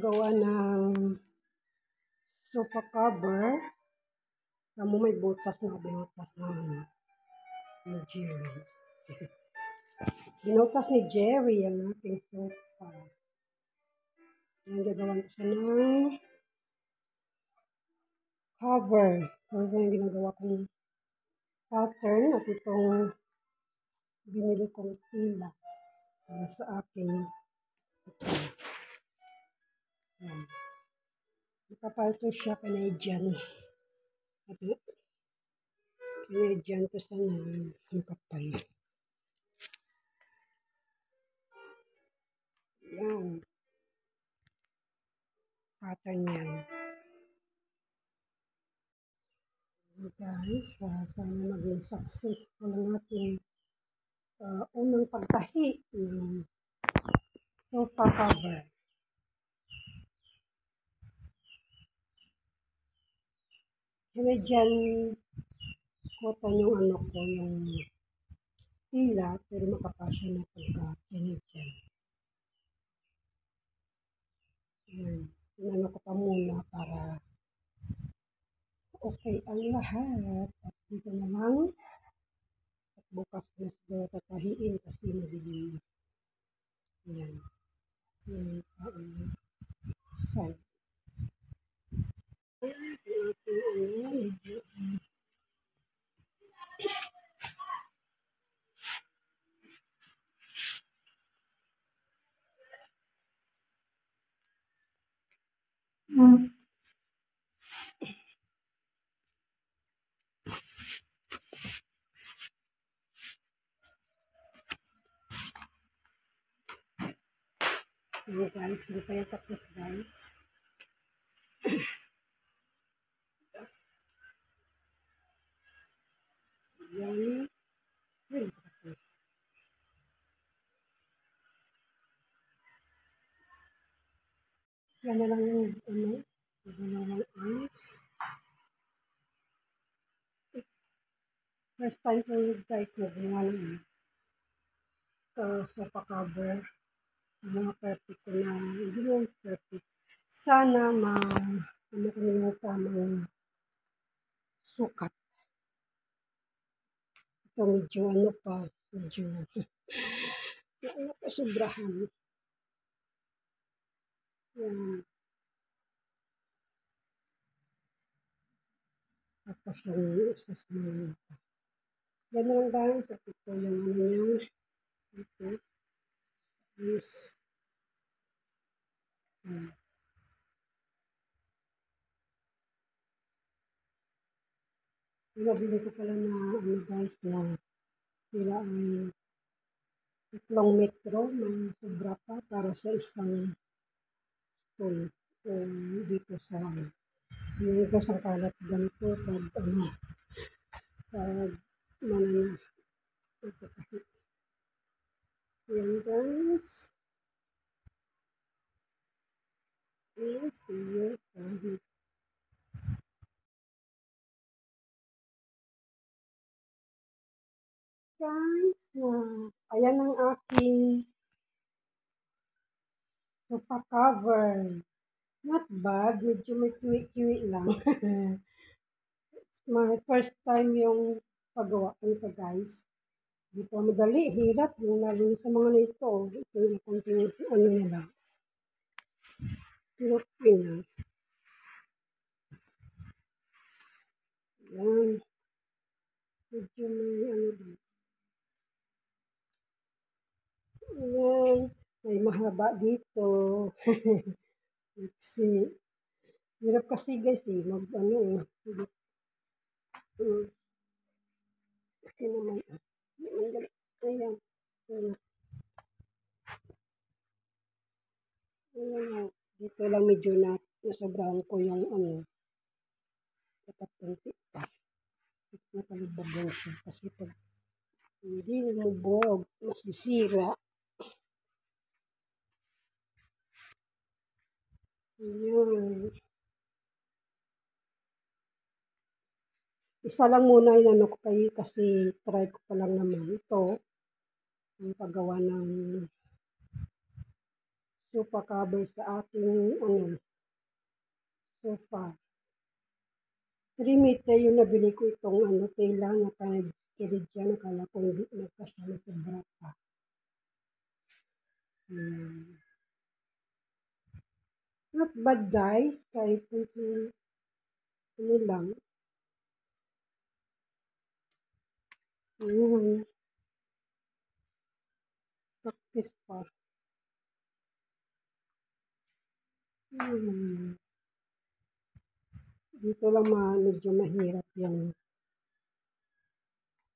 gagawa ng sofa cover. Tamo may butas na binutas ni Jerry. Binutas ni Jerry ang ating sofa. Ang gagawan ko siya ng cover. Cover yung ginagawa kong pattern at itong binili kong tila para sa aking makapal to siya, Canadian. Canadian to siya na makapal. Yan. Pattern yan. Guys, sana maging successful ang ating unang pagtahi ng sofa cover. Canadian cotton yung yung tila, pero makapal siya na pagka-Canadian. Yan. Inano ko pa muna para okay ang lahat. At dito na lang. At bukas na siguro tatahiin kasi madilim. Yan. Yan ang side. Yan guys, hindi pa yung tapos guys. Yan. Yan tapos. Yan na lang yung yan na lang eyes. First time ko guys magawa ng sofa cover. Mga perfect ko na, hindi yung perfect. Sana ano ko yung tamang sukat. Ito medyo medyo sobrahan. Yan. Tapos yung isa sa mga yan lang guys, at ito yung niya. Ito. Yes. Nabili ko pala na guys na sila ay 3 metro, may sobra pa para sa isang stool dito sa yung isang kalat ganito pag manana yan guys. Yes, yes, yes. Guys, ayan ang aking sofa cover. Not bad, medyo may kiwi-kiwi lang. It's my first time yung paggawa ko nito guys. Hindi po madali, hirap yung lalo sa mga nito. Ito yung konting nila. Pilopin na. Yan. Medyo may din. Yan. May mahaba dito. Let's see. Hirap kasi guys okay naman. Ayan. Ayan. Dito lang medyo nasobrahan ko yung dapat konti pa. Nakalubog lang siya kasi pag hindi lumubog, masisira. Ayan. Isa lang muna yung ko kasi try ko pa lang naman ito. Ang paggawa ng sofa cover sa aking sofa. 3 meter yung nabili ko itong tela na Canadian. Akala ko hindi nagkasya na sobra pa. Not bad guys, kahit lang. Practice pa. Dito lang medyo mahirap yung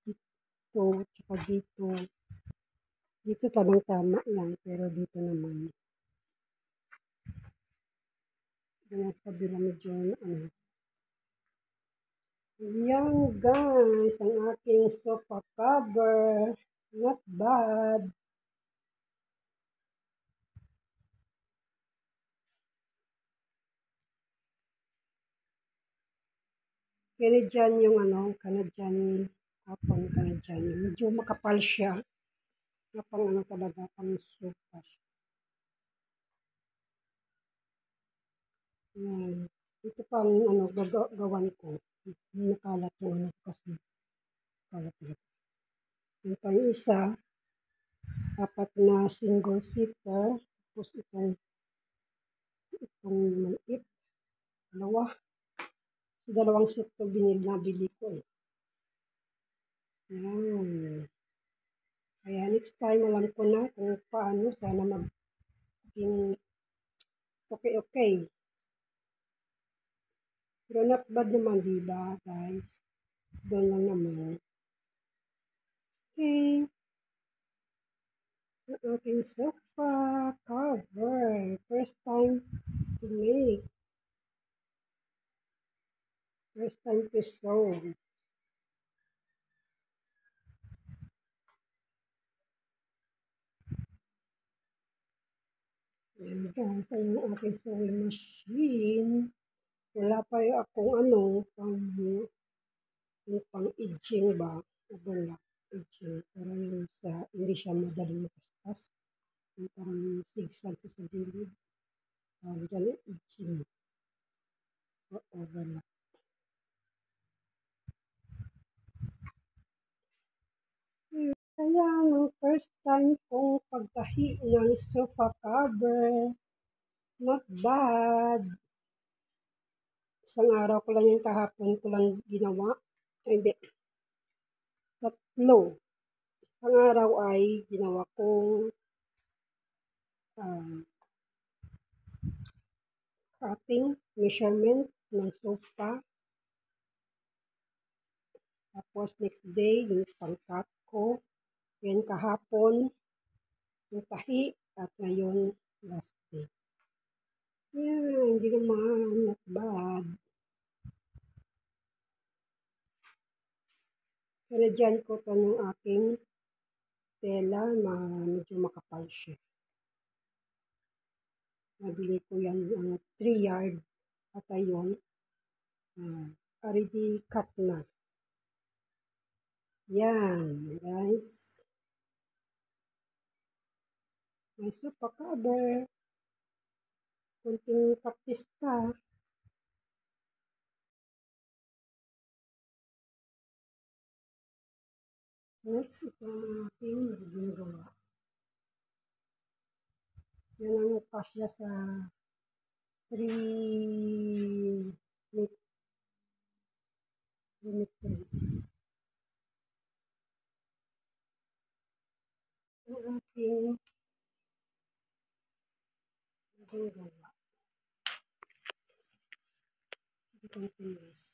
dito, tsaka dito. Dito tamang-tama lang, pero dito naman. Ganyan sa kabila medyo Yan guys, ang aking sofa cover. Not bad. Canadian yung Canadian cotton, Canadian. Medyo makapal siya. Napang talaga, pang sofa siya. Yan. Ito pang gagawan ko. Nakalat yung kasi. Kalat ito. Yung pang isa, 4 na single seater. Tapos itong maliit. Dalawang seat ko nabili ko eh. Yan. Kaya next time alam ko na kung paano. Sana maging okay. Pero not bad naman, diba guys? Doon lang naman. Okay. Ang aking sofa cover. First time to make. First time to sew. Yan guys, ang aking sewing machine. Wala pa yung akong pang-edging ba? Wala. Edging. Pero yung hindi siya madaling makastas. Yung parang sigsag sa gilid. Diyan yung edging. Overlock. Kaya ang first time kong pagtahi ng sofa cover. Not bad. Isang araw ko lang yung kahapon ko lang ginawa. Hindi. 3. Isang araw ay ginawa kong cutting, measurement ng sofa. Tapos next day, yung pang-cut ko. Yan kahapon, yung tahi. At ngayon, last day. Yan, hindi naman, not bad. Canadian cotton yung aking tela na medyo makapal siya. Nabili ko yan ang 3 yard at ayun, already cut na. Yan, guys. May sofa cover. Kunting practice pa. Next, ito ang aking ginagawa. Yan ang kasya sa 3 meter. Ang aking ginagawa. Continuous.